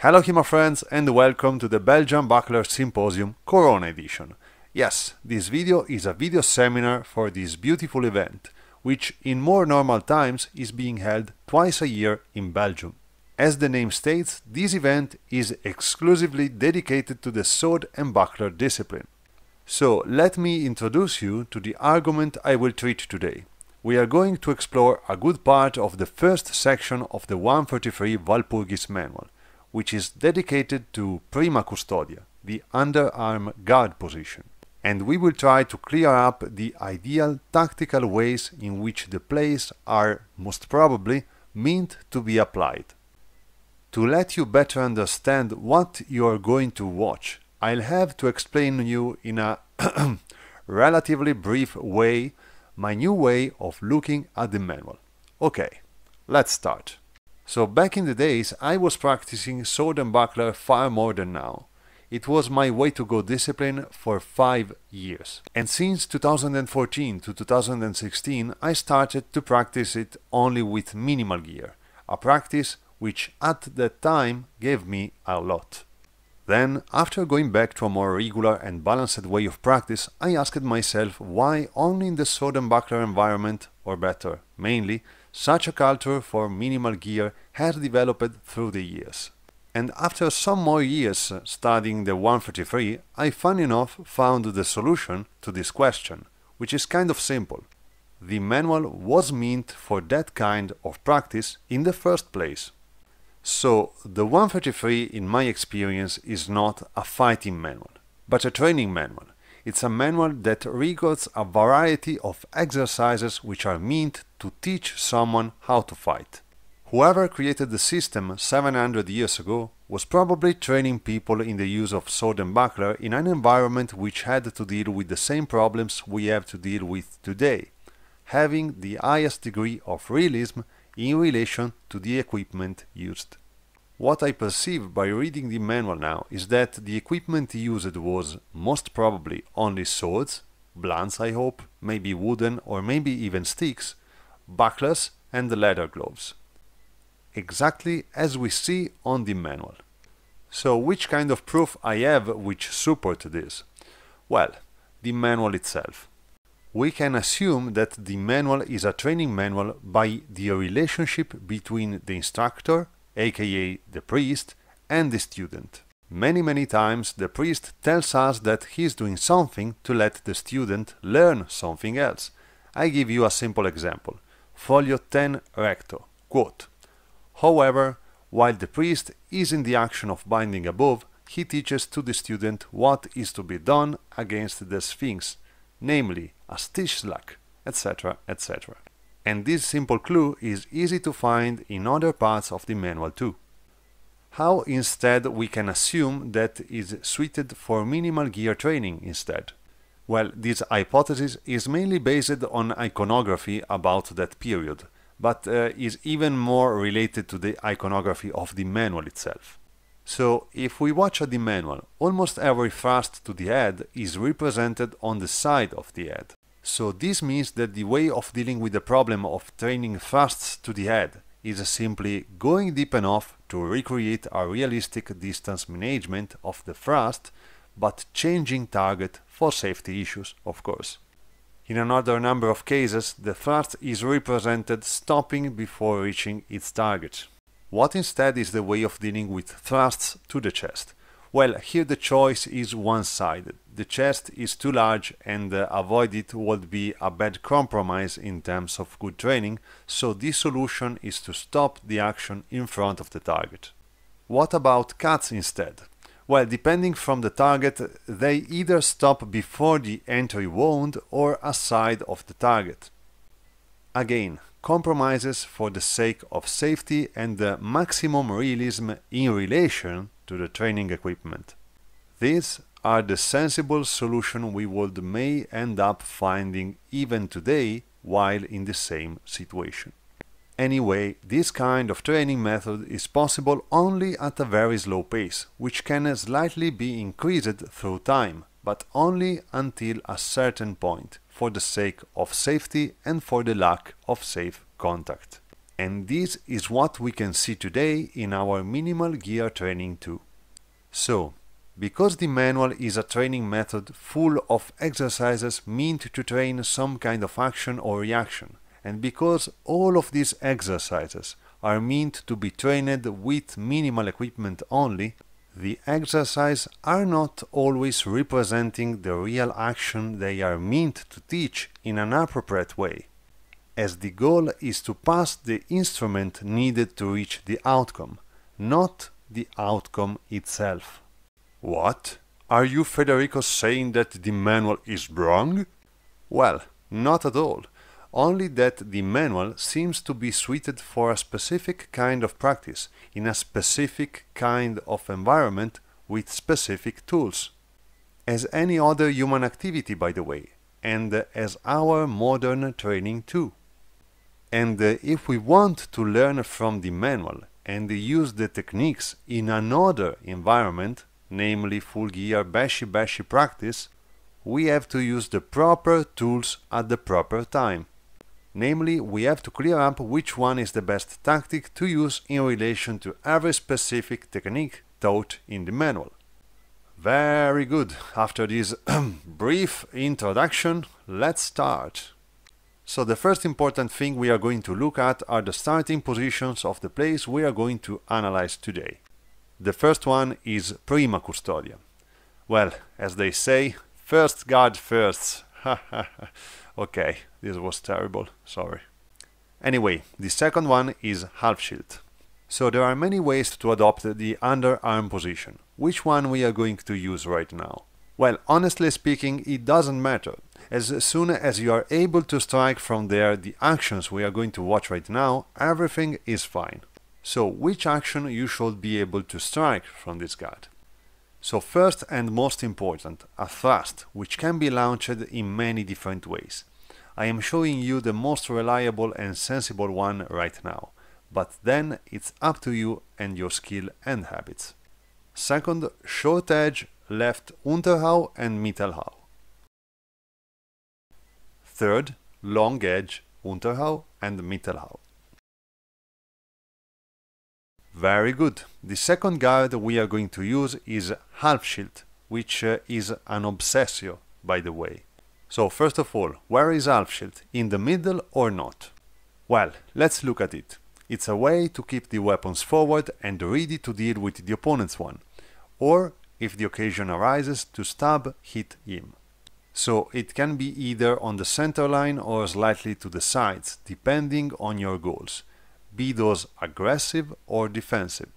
Hello HEMA friends and welcome to the Belgian Buckler Symposium Corona edition. Yes, this video is a video seminar for this beautiful event, which in more normal times is being held twice a year in Belgium. As the name states, this event is exclusively dedicated to the sword and buckler discipline. So let me introduce you to the argument I will treat today. We are going to explore a good part of the first section of the 133 Walpurgis manual, which is dedicated to prima custodia, the underarm guard position. And we will try to clear up the ideal tactical ways in which the plays are, most probably, meant to be applied. To let you better understand what you are going to watch, I'll have to explain you in a relatively brief way my new way of looking at the manual. Okay, let's start. So back in the days, I was practicing sword and buckler far more than now. It was my way to go discipline for 5 years. And since 2014 to 2016, I started to practice it only with minimal gear, a practice which at that time gave me a lot. Then, after going back to a more regular and balanced way of practice, I asked myself why only in the sword and buckler environment, or better, mainly, such a culture for minimal gear has developed through the years. And after some more years studying the 133, I funny enough found the solution to this question, which is kind of simple. The manual was meant for that kind of practice in the first place. So, the 133 in my experience is not a fighting manual, but a training manual. It's a manual that records a variety of exercises which are meant to teach someone how to fight. Whoever created the system 700 years ago was probably training people in the use of sword and buckler in an environment which had to deal with the same problems we have to deal with today, having the highest degree of realism in relation to the equipment used. What I perceive by reading the manual now is that the equipment used was most probably only swords, blunts I hope, maybe wooden or maybe even sticks, bucklers and leather gloves. Exactly as we see on the manual. So which kind of proof I have which support this? Well, the manual itself. We can assume that the manual is a training manual by the relationship between the instructor, aka the priest, and the student. Many times the priest tells us that he is doing something to let the student learn something else. I give you a simple example. Folio 10 recto, quote. However, while the priest is in the action of binding above, he teaches to the student what is to be done against the Sphinx, namely a stitch slack, etc., etc. And this simple clue is easy to find in other parts of the manual too. How instead we can assume that is suited for minimal gear training instead? Well, this hypothesis is mainly based on iconography about that period, but is even more related to the iconography of the manual itself. So, if we watch at the manual, almost every thrust to the head is represented on the side of the head. So this means that the way of dealing with the problem of training thrusts to the head is simply going deep enough to recreate a realistic distance management of the thrust, but changing target for safety issues, of course. In another number of cases, the thrust is represented stopping before reaching its target. What instead is the way of dealing with thrusts to the chest? Well, here the choice is one-sided. The chest is too large and avoid it would be a bad compromise in terms of good training, so this solution is to stop the action in front of the target. What about cuts instead? Well, depending from the target, they either stop before the entry wound or aside of the target. Again, compromises for the sake of safety and the maximum realism in relation to the training equipment. These are the sensible solution we would may end up finding even today while in the same situation. Anyway, this kind of training method is possible only at a very slow pace, which can slightly be increased through time, but only until a certain point, for the sake of safety and for the lack of safe contact. And this is what we can see today in our minimal gear training too. So, because the manual is a training method full of exercises meant to train some kind of action or reaction, and because all of these exercises are meant to be trained with minimal equipment only, the exercises are not always representing the real action they are meant to teach in an appropriate way, as the goal is to pass the instrument needed to reach the outcome, not the outcome itself. What? Are you, Federico, saying that the manual is wrong? Well, not at all. Only that the manual seems to be suited for a specific kind of practice, in a specific kind of environment with specific tools. As any other human activity, by the way, and as our modern training too. And if we want to learn from the manual and use the techniques in another environment, namely full gear bashi practice, we have to use the proper tools at the proper time. Namely, we have to clear up which one is the best tactic to use in relation to every specific technique taught in the manual. Very good. After this brief introduction, let's start. So the first important thing we are going to look at are the starting positions of the plays we are going to analyze today. The first one is prima custodia. Well, as they say, first guard first. Okay, this was terrible, sorry. Anyway, the second one is half shield. So there are many ways to adopt the underarm position. Which one we are going to use right now? Well, honestly speaking, it doesn't matter. As soon as you are able to strike from there the actions we are going to watch right now, everything is fine. So, which action you should be able to strike from this guard? So first and most important, a thrust, which can be launched in many different ways. I am showing you the most reliable and sensible one right now, but then it's up to you and your skill and habits. Second, short edge, left Unterhau and Mittelhau. Third, long edge, Unterhau and Mittelhau. Very good. The second guard we are going to use is half shield, which is an obsessio, by the way. So first of all, where is half shield? In the middle or not? Well, let's look at it. It's a way to keep the weapons forward and ready to deal with the opponent's one, or, if the occasion arises, to stab, hit him. So it can be either on the center line or slightly to the sides, depending on your goals, be those aggressive or defensive.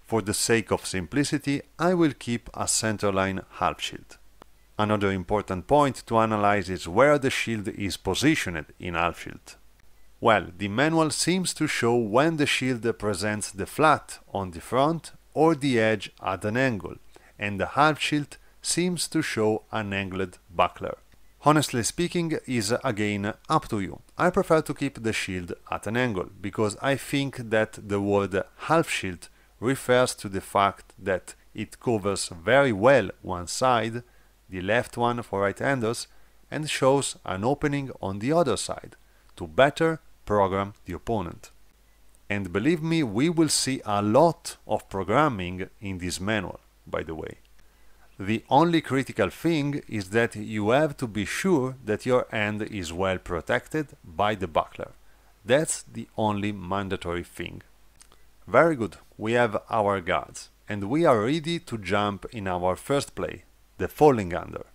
For the sake of simplicity, I will keep a center line half shield. Another important point to analyze is where the shield is positioned in half shield. Well, the manual seems to show when the shield presents the flat on the front or the edge at an angle, and the half shield seems to show an angled buckler. Honestly speaking, is again up to you. I prefer to keep the shield at an angle, because I think that the word half shield refers to the fact that it covers very well one side, the left one for right-handers, and shows an opening on the other side, to better program the opponent. And believe me, we will see a lot of programming in this manual, by the way. The only critical thing is that you have to be sure that your hand is well protected by the buckler. That's the only mandatory thing. Very good, we have our guards, and we are ready to jump in our first play, the falling under.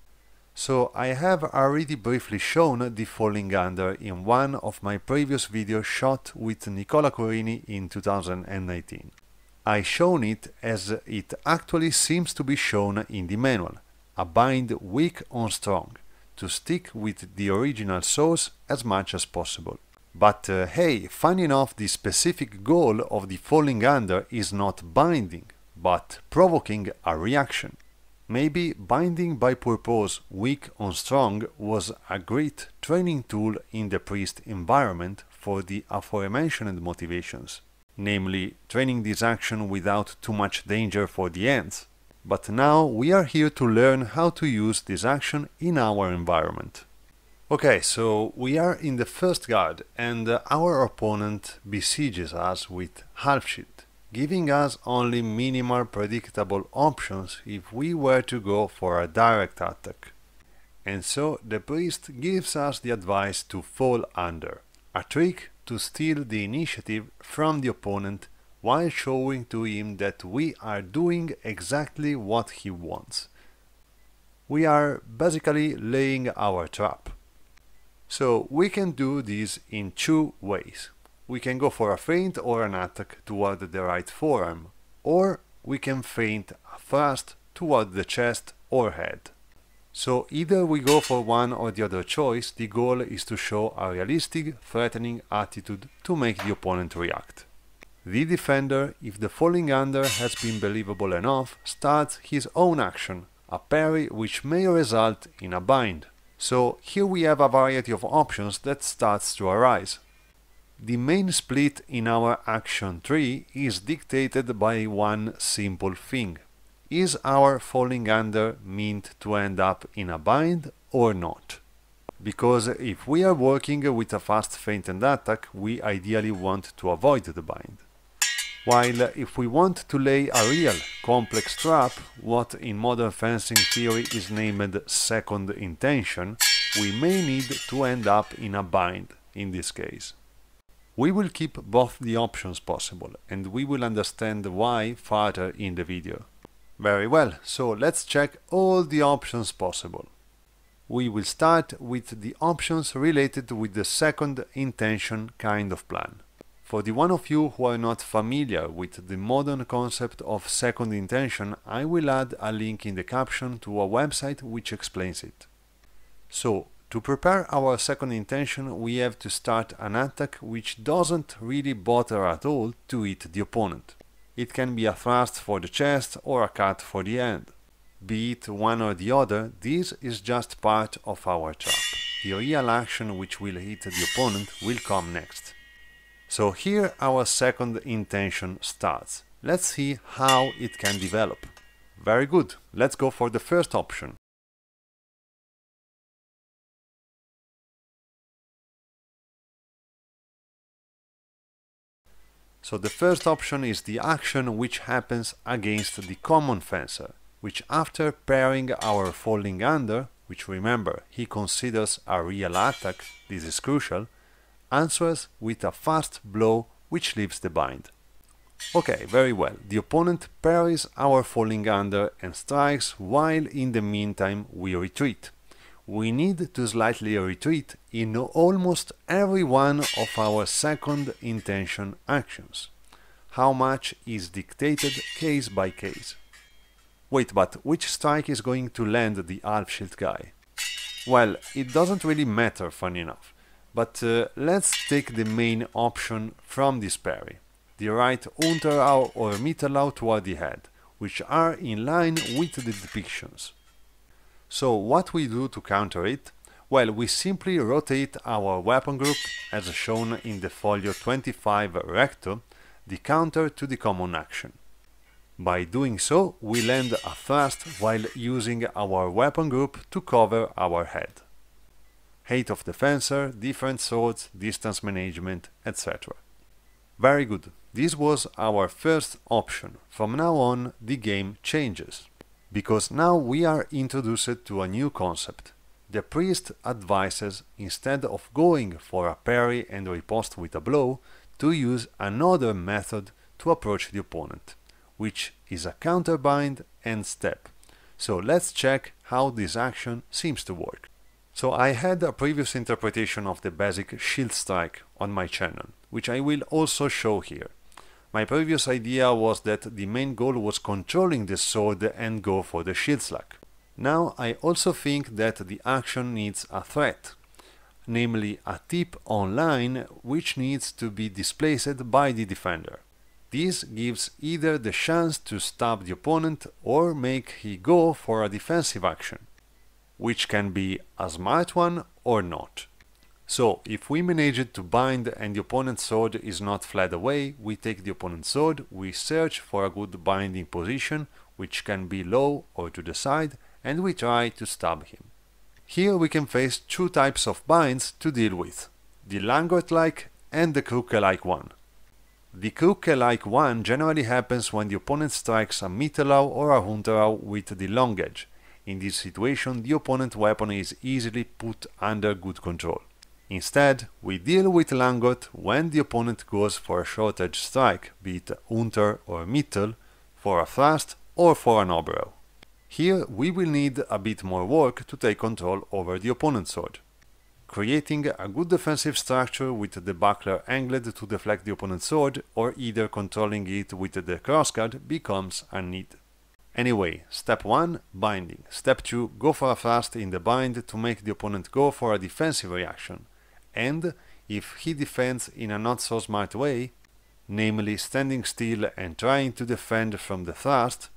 So I have already briefly shown the falling under in one of my previous videos shot with Nicola Corini in 2019. I shown it as it actually seems to be shown in the manual, a bind weak on strong, to stick with the original source as much as possible. But hey, funny enough, the specific goal of the falling under is not binding, but provoking a reaction. Maybe binding by purpose weak on strong was a great training tool in the priest environment for the aforementioned motivations, namely training this action without too much danger for the ends. But now we are here to learn how to use this action in our environment. Okay, so we are in the first guard and our opponent besieges us with half shield, giving us only minimal predictable options if we were to go for a direct attack. And so the priest gives us the advice to fall under, a trick to steal the initiative from the opponent while showing to him that we are doing exactly what he wants. We are basically laying our trap. So we can do this in two ways. We can go for a feint or an attack toward the right forearm, or we can feint a thrust toward the chest or head. So either we go for one or the other choice, the goal is to show a realistic, threatening attitude to make the opponent react. The defender, if the falling under has been believable enough, starts his own action, a parry which may result in a bind. So here we have a variety of options that starts to arise. The main split in our action tree is dictated by one simple thing. Is our falling under meant to end up in a bind or not? Because if we are working with a fast feint and attack, we ideally want to avoid the bind. While if we want to lay a real complex trap, what in modern fencing theory is named second intention, we may need to end up in a bind in this case. We will keep both the options possible, and we will understand why further in the video. Very well, so let's check all the options possible. We will start with the options related with the second intention kind of plan. For the one of you who are not familiar with the modern concept of second intention, I will add a link in the caption to a website which explains it. So, to prepare our second intention, we have to start an attack which doesn't really bother at all to hit the opponent. It can be a thrust for the chest or a cut for the hand. Be it one or the other, this is just part of our trap. The real action which will hit the opponent will come next. So here our second intention starts. Let's see how it can develop. Very good, let's go for the first option. So the first option is the action which happens against the common fencer, which after parrying our falling under, which remember he considers a real attack, this is crucial, answers with a fast blow which leaves the bind. Okay, very well, the opponent parries our falling under and strikes while in the meantime we retreat. We need to slightly retreat in almost every one of our second intention actions. How much is dictated case by case. Wait, but which strike is going to land the half shield guy? Well, it doesn't really matter, funny enough. But let's take the main option from this parry, the right Unterau or Mitterlau toward the head, which are in line with the depictions. So what we do to counter it? Well, we simply rotate our weapon group, as shown in the folio 25 recto, the counter to the common action. By doing so, we land a thrust while using our weapon group to cover our head. Height of the fencer, different swords, distance management, etc. Very good, this was our first option. From now on, the game changes. Because now we are introduced to a new concept. The priest advises, instead of going for a parry and riposte with a blow, to use another method to approach the opponent, which is a counterbind and step. So let's check how this action seems to work. So I had a previous interpretation of the basic shield strike on my channel, which I will also show here. My previous idea was that the main goal was controlling the sword and go for the shield slack. Now I also think that the action needs a threat, namely a tip online which needs to be displaced by the defender. This gives either the chance to stab the opponent or make he go for a defensive action, which can be a smart one or not. So, if we manage to bind and the opponent's sword is not fled away, we take the opponent's sword, we search for a good binding position, which can be low or to the side, and we try to stab him. Here we can face two types of binds to deal with, the langot-like and the crook-like one. The crook-like one generally happens when the opponent strikes a mittellau or a hunterau with the long edge. In this situation, the opponent's weapon is easily put under good control. Instead, we deal with langot when the opponent goes for a short edge strike, be it unter or mittel, for a thrust or for an oberau. Here we will need a bit more work to take control over the opponent's sword. Creating a good defensive structure with the buckler angled to deflect the opponent's sword, or either controlling it with the crossguard, becomes a need. Anyway, step 1, binding. Step 2, go for a thrust in the bind to make the opponent go for a defensive reaction. And, if he defends in a not so smart way, namely standing still and trying to defend from the thrust,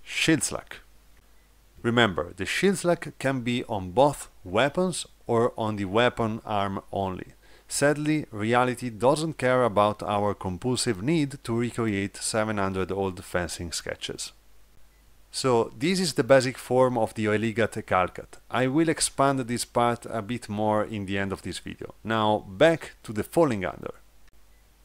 shield slack. Remember, the shield slack can be on both weapons or on the weapon arm only. Sadly, reality doesn't care about our compulsive need to recreate 700 old fencing sketches. So, this is the basic form of the Religat Calcat. I will expand this part a bit more in the end of this video. Now, back to the falling under.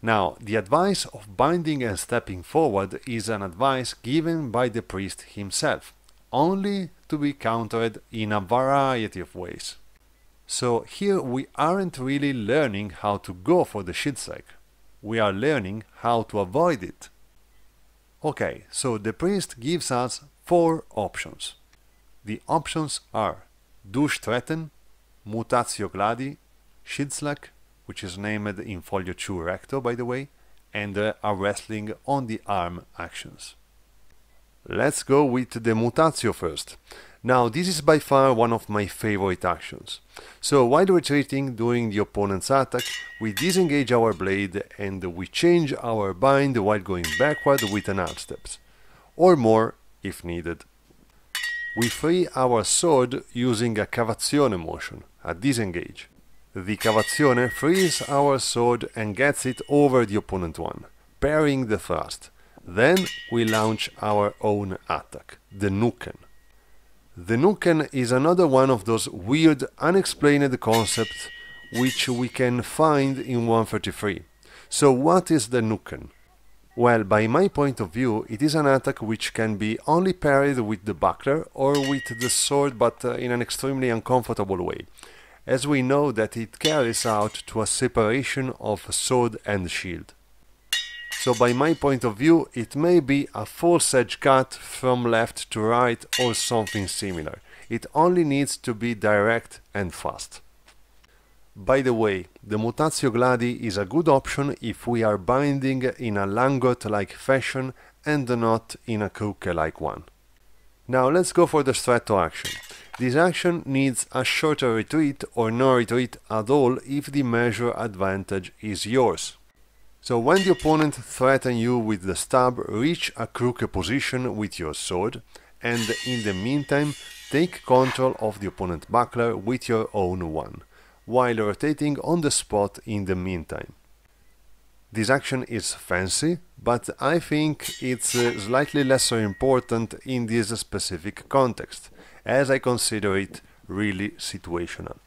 Now, the advice of binding and stepping forward is an advice given by the priest himself, only to be countered in a variety of ways. So here we aren't really learning how to go for the shield slack. We are learning how to avoid it. Okay, so the priest gives us 4 options. The options are Durchtreten, Mutatio gladi, shield slack, which is named in folio 2 recto by the way, and a wrestling on the arm actions. Let's go with the Mutatio first. Now, this is by far one of my favorite actions. So, while retreating during the opponent's attack, we disengage our blade and we change our bind while going backward with an half steps, or more if needed. We free our sword using a cavazione motion, a disengage. The cavazione frees our sword and gets it over the opponent one, parrying the thrust. Then we launch our own attack, the Nuken. The Nuken is another one of those weird, unexplained concepts which we can find in I.33. So what is the Nuken? Well, by my point of view, it is an attack which can be only parried with the buckler or with the sword, but in an extremely uncomfortable way, as we know that it carries out to a separation of sword and shield. So by my point of view, it may be a false edge cut from left to right or something similar. It only needs to be direct and fast. By the way, the Mutatio gladi is a good option if we are binding in a langot-like fashion and not in a crook-like one. Now let's go for the stretto action. This action needs a shorter retreat or no retreat at all if the measure advantage is yours. So when the opponent threatens you with the stab, reach a crook position with your sword, and in the meantime take control of the opponent's buckler with your own one, while rotating on the spot in the meantime. This action is fancy, but I think it's slightly lesser important in this specific context, as I consider it really situational.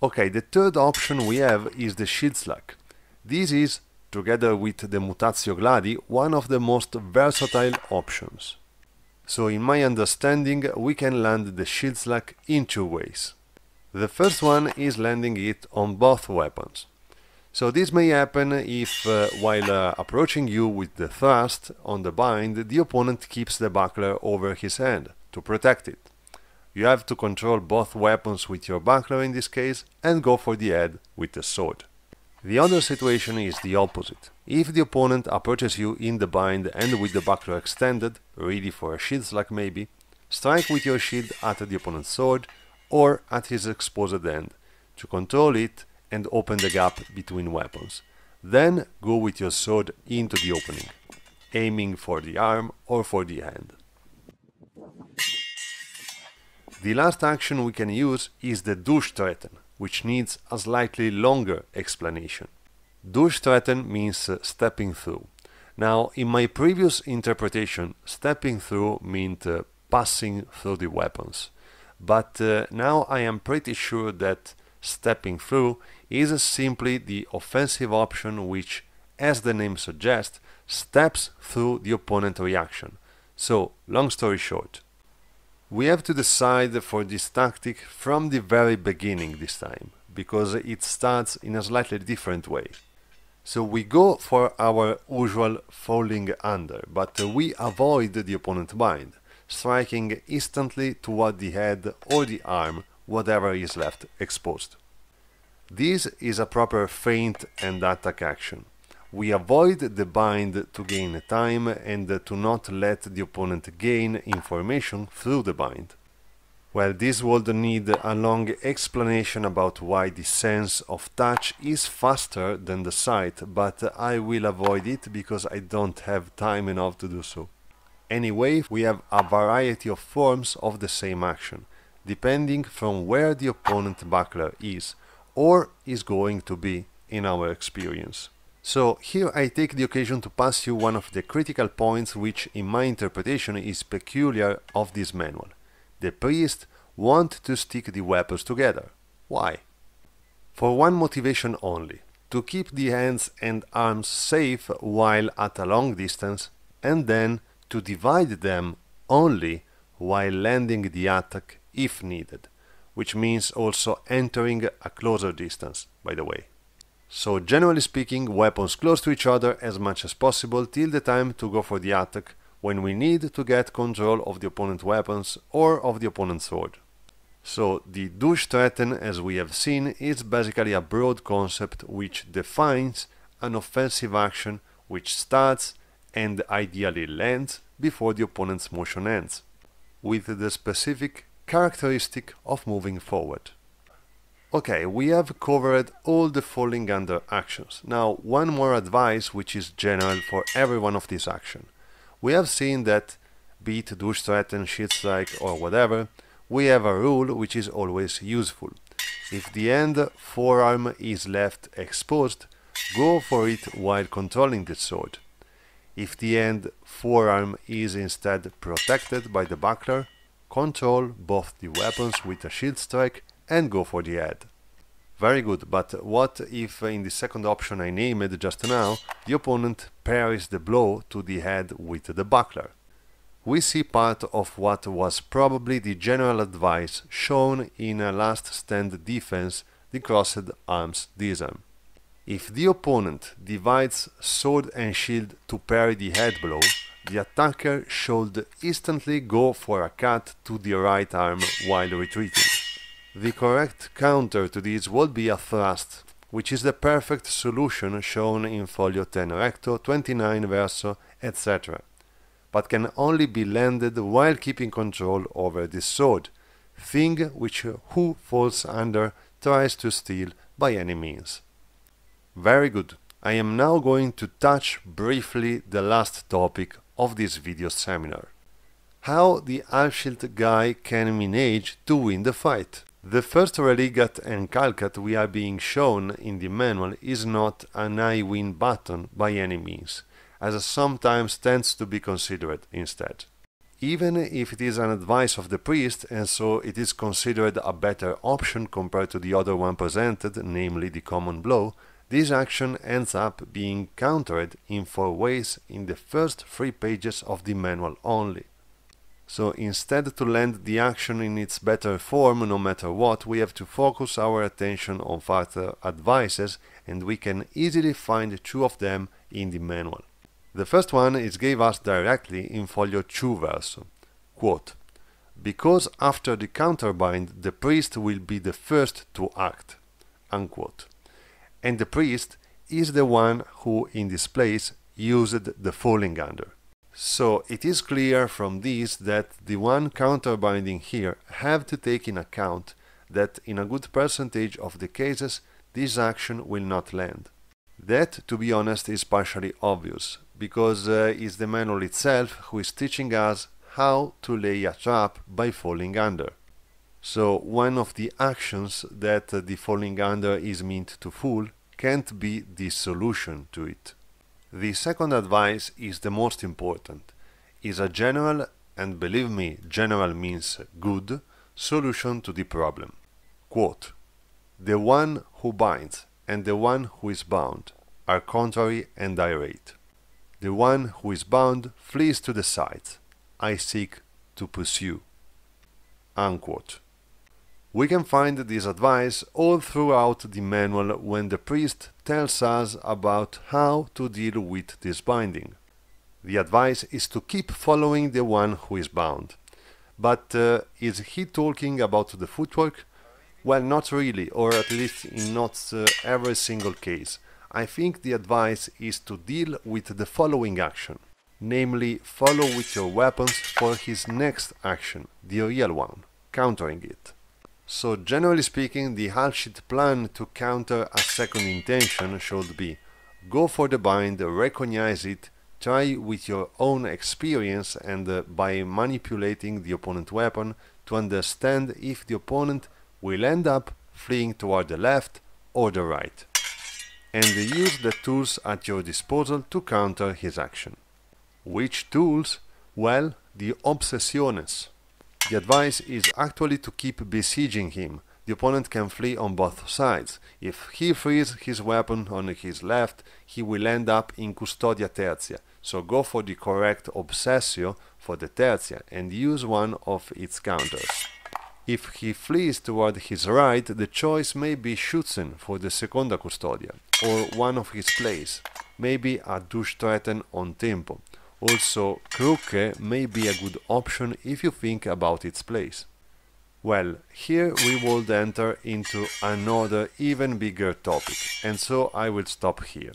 Okay, the third option we have is the shield slack. This is, together with the Mutatio gladi, one of the most versatile options. So in my understanding, we can land the shield slack in 2 ways. The first one is landing it on both weapons. So this may happen if, while approaching you with the thrust on the bind, the opponent keeps the buckler over his hand to protect it. You have to control both weapons with your buckler in this case and go for the head with the sword. The other situation is the opposite. If the opponent approaches you in the bind and with the buckler extended, ready for a shield slack maybe, strike with your shield at the opponent's sword or at his exposed end to control it and open the gap between weapons. Then go with your sword into the opening, aiming for the arm or for the hand. The last action we can use is the Durchtreten, which needs a slightly longer explanation. Durchtreten means stepping through. Now, in my previous interpretation, stepping through meant passing through the weapons. but now I am pretty sure that stepping through is simply the offensive option which, as the name suggests, steps through the opponent reaction. So, long story short, we have to decide for this tactic from the very beginning this time, because it starts in a slightly different way. So we go for our usual falling under, but we avoid the opponent bind, striking instantly toward the head or the arm, whatever is left exposed. This is a proper feint and attack action. We avoid the bind to gain time and to not let the opponent gain information through the bind. Well, this would need a long explanation about why the sense of touch is faster than the sight, but I will avoid it because I don't have time enough to do so. Anyway, we have a variety of forms of the same action, depending from where the opponent buckler is, or is going to be in our experience. So here I take the occasion to pass you one of the critical points which in my interpretation is peculiar of this manual. The priest want to stick the weapons together. Why? For one motivation only, to keep the hands and arms safe while at a long distance, and then to divide them only while landing the attack if needed, which means also entering a closer distance, by the way. So generally speaking, weapons close to each other as much as possible till the time to go for the attack, when we need to get control of the opponent's weapons or of the opponent's sword. So the Durchtreten, as we have seen, is basically a broad concept which defines an offensive action which starts and ideally lands before the opponent's motion ends, with the specific characteristic of moving forward. Okay, we have covered all the falling under actions. Now, one more advice which is general for every one of these actions. We have seen that, be it Durchtreten, Shield Strike or whatever, we have a rule which is always useful. If the end forearm is left exposed, go for it while controlling the sword. If the end forearm is instead protected by the buckler, control both the weapons with a Shield Strike and go for the head. Very good, but what if in the second option I named just now, the opponent parries the blow to the head with the buckler? We see part of what was probably the general advice shown in a last stand defense, the crossed arms disarm. If the opponent divides sword and shield to parry the head blow, the attacker should instantly go for a cut to the right arm while retreating. The correct counter to this would be a thrust, which is the perfect solution shown in Folio 10 Recto, 29 Verso, etc., but can only be landed while keeping control over the sword, thing which who falls under tries to steal by any means. Very good. I am now going to touch briefly the last topic of this video seminar. How the half-shield guy can manage to win the fight. The first religat and calcat we are being shown in the manual is not an I win button by any means, as sometimes tends to be considered instead. Even if it is an advice of the priest and so it is considered a better option compared to the other one presented, namely the common blow, this action ends up being countered in 4 ways in the first 3 pages of the manual only. So instead to land the action in its better form no matter what, we have to focus our attention on further advices, and we can easily find 2 of them in the manual. The first one is gave us directly in Folio 2 Verso. Quote, "Because after the counterbind the priest will be the first to act." Unquote. And the priest is the one who in this place used the falling under. So it is clear from this that the one counterbinding here have to take in account that in a good percentage of the cases this action will not land. That, to be honest, is partially obvious, because it's the manual itself who is teaching us how to lay a trap by falling under. So one of the actions that the falling under is meant to fool can't be the solution to it. The second advice is the most important. Is a general, and believe me, general means good, Solution to the problem. Quote, "The one who binds and the one who is bound are contrary and irate. The one who is bound flees to the sides. I seek to pursue." Unquote. We can find this advice all throughout the manual when the priest tells us about how to deal with this binding. The advice is to keep following the one who is bound. But is he talking about the footwork? Well, not really, or at least in not every single case. I think the advice is to deal with the following action, namely follow with your weapons for his next action, the real one, countering it. So generally speaking, the half-sheet plan to counter a second intention should be: go for the bind, recognize it, try with your own experience and by manipulating the opponent weapon to understand if the opponent will end up fleeing toward the left or the right, and use the tools at your disposal to counter his action. Which tools? Well, the obsesiones. The advice is actually to keep besieging him. The opponent can flee on both sides. If he frees his weapon on his left, he will end up in custodia tertia, so go for the correct obsessio for the tertia and use one of its counters. If he flees toward his right, the choice may be Schützen for the seconda custodia, or one of his plays, maybe a Durchtreten on tempo. Also, Kruke may be a good option if you think about its place. Well, here we would enter into another even bigger topic, and so I will stop here.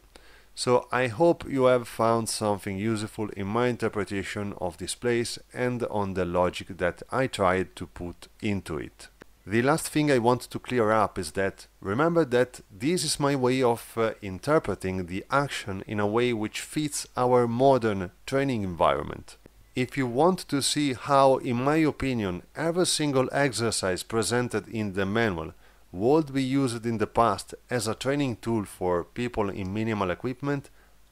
So I hope you have found something useful in my interpretation of this place and on the logic that I tried to put into it. The last thing I want to clear up is that remember that this is my way of interpreting the action in a way which fits our modern training environment. If you want to see how, in my opinion, every single exercise presented in the manual would be used in the past as a training tool for people in minimal equipment,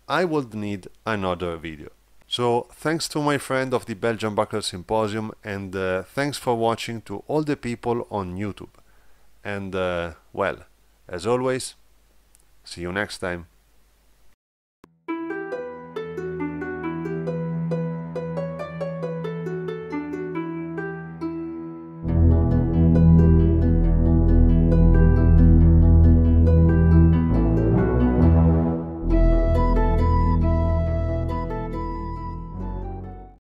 I would need another video. So thanks to my friend of the Belgian Buckler Symposium, and thanks for watching to all the people on YouTube. And well, as always, see you next time.